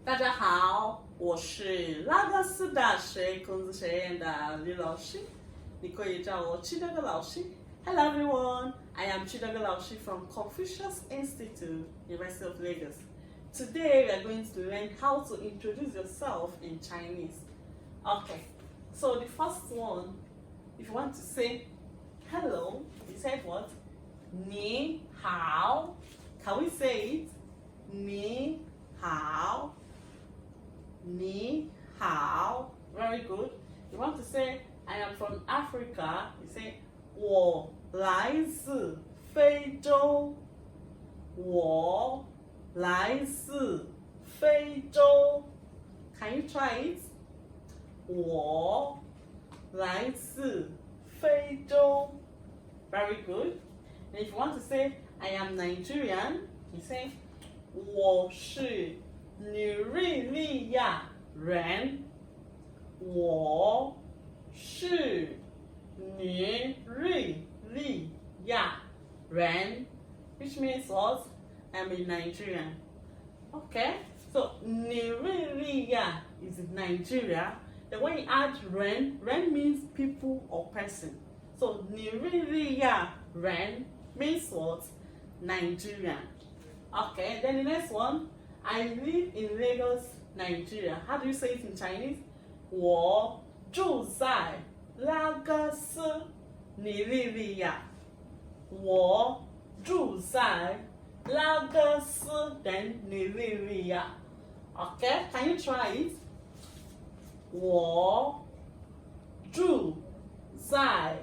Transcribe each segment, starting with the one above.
大家好，我是拉各斯大学孔子学院的吕老师，你可以叫我七德哥老师。Hello everyone, I am Chidago Laoshi from Confucius Institute, University of Lagos. Today we are going to learn how to introduce yourself in Chinese. Okay, so the first one, if you want to say hello, you said what? Ni hao. Can we say it? Ni hao. Ni hao. Very good. You want to say I am from Africa, you say 我来自非洲。我来自非洲。Can you try it? 我来自非洲。Very good. And if you want to say I am Nigerian, you say 我是尼日利亚人。我是尼日利亚人 which means what? I'm a Nigerian. Okay, so 尼日利亚 is in Nigeria. Then when you add ren means people or person. So 尼日利亚人 means what? Nigerian. Okay, then the next one, I live in Lagos, Nigeria. How do you say it in Chinese? 我住在拉各斯尼日利亚。我住在拉各斯 then 尼日利亚。Okay, can you try it? 我住在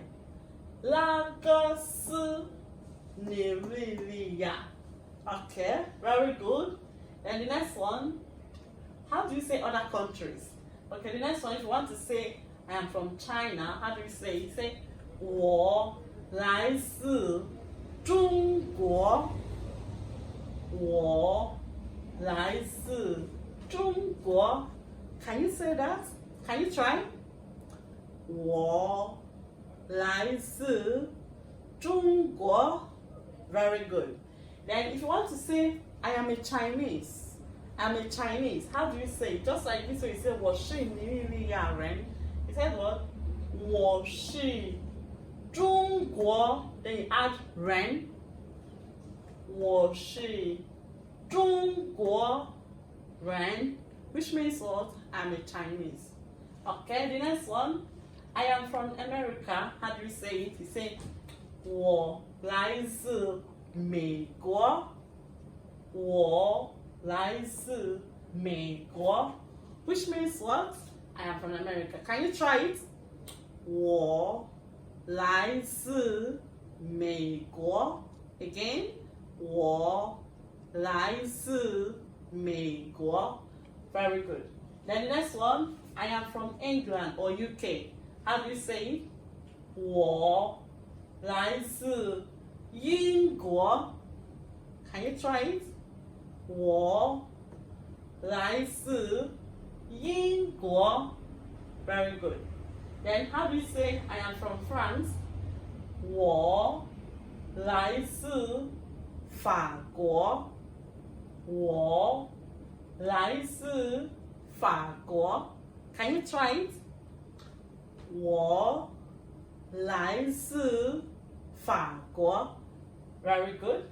拉各斯尼日利亚。Okay, very good. And the next one, how do you say other countries? Okay, the next one, if you want to say I am from China, how do you say? You say 我来自中国。我来自中国。Can you say that? Can you try? 我来自中国。Very good. Then if you want to say I am a Chinese, I'm a Chinese, how do you say? Just like this way, you say 我是尼日利亚人。You said what? 我是中国 then you add ren. 我是中国人 which means what? I'm a Chinese. Okay, the next one, I am from America. How do you say it? You say 我来自美国。我来自美国 which means what? I am from America. Can you try it? 我来自美国。Again, 我来自美国。Very good. Then the next one, I am from England or UK. How do you say it? 我来自英国。Can you try it? 我来自英国。Very good. Then how do you say I am from France? 我来自法国。我来自法国。Can you try it? 我来自法国。Very good.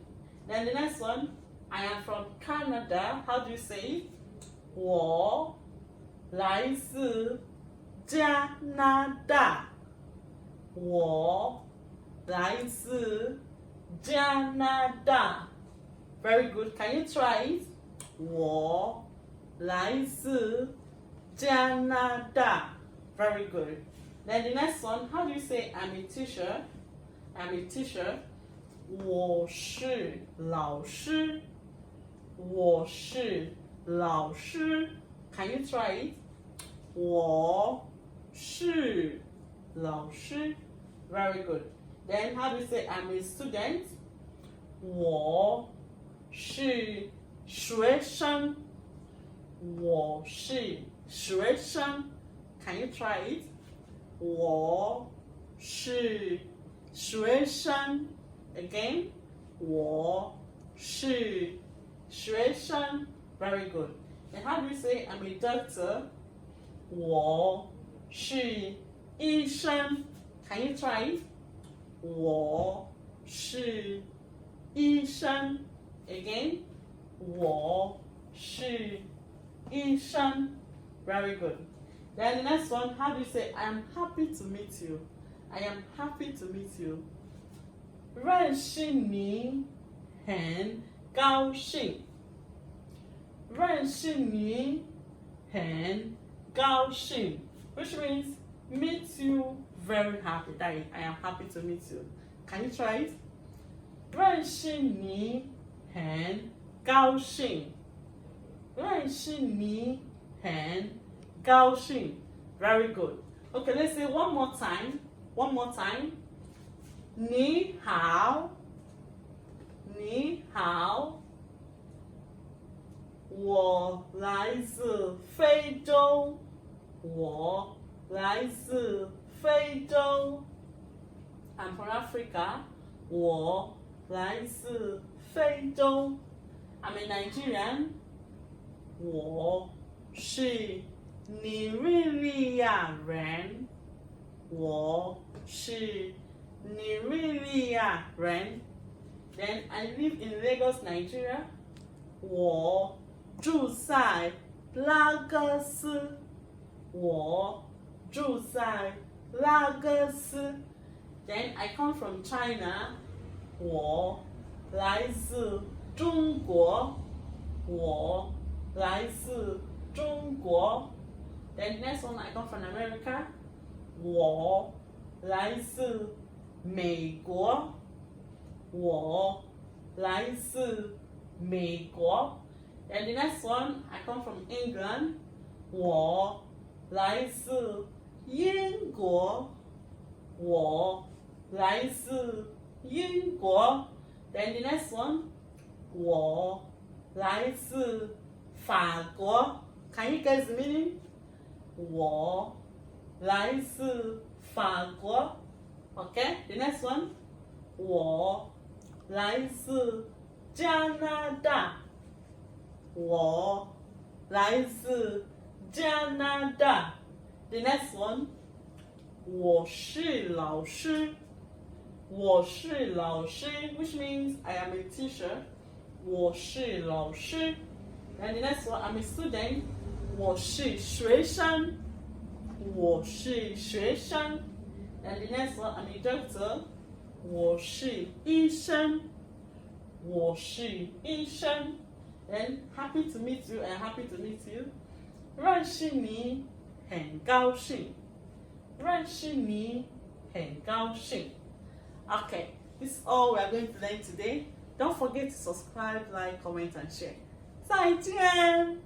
Then the next one, I am from Canada. How do you say it? 我来自加拿大。我来自加拿大。Very good. Can you try it? 我来自加拿大。Very good. Then the next one, how do you say I'm a teacher? I'm a teacher. 我是老师。我是老师。Can you try it? 我是老师。Very good. Then how do you say I'm a student? 我是学生。我是学生。Can you try it? 我是学生。Again, 我是学生 Very good. And how do you say I'm a doctor? 我是医生. Can you try it? 我是医生. Again. 我是医生. Very good. Then the next one, how do you say I am happy to meet you? I am happy to meet you. 认识你很高兴. 认识你很高兴, which means meet you very happy. That is, I am happy to meet you. Can you try it? 认识你很高兴. 认识你很高兴. Very good. Okay, let's say one more time. One more time. 你好. 你好. 我来自非洲. 我来自非洲. I'm from Africa. 我来自非洲. I'm a Nigerian. 我是尼日利亚人. 我是尼日利亚人. Then I live in Lagos, Nigeria. 我住在拉各斯. 我住在拉各斯. Then I come from China. 我来自中国. 我来自中国. Then next one, I come from America. 我来自美国. 我来自美国. And the next one, I come from England. 我来自英国. 我来自英国. Then the next one, 我来自法国. Can you guess the meaning? 我来自法国. Okay, the next one, 我来自加拿大. 我来自加拿大. The next one, 我是老师. 我是老师, which means I am a teacher. 我是老师. And the next one, I'm a student. 我是学生. 我是学生. And the next one, I'm a doctor. 我是医生. 我是医生. And happy to meet you and happy to meet you. 认识你很高兴. 认识你很高兴. Okay, this is all we are going to learn today. Don't forget to subscribe, like, comment, and share. 再见!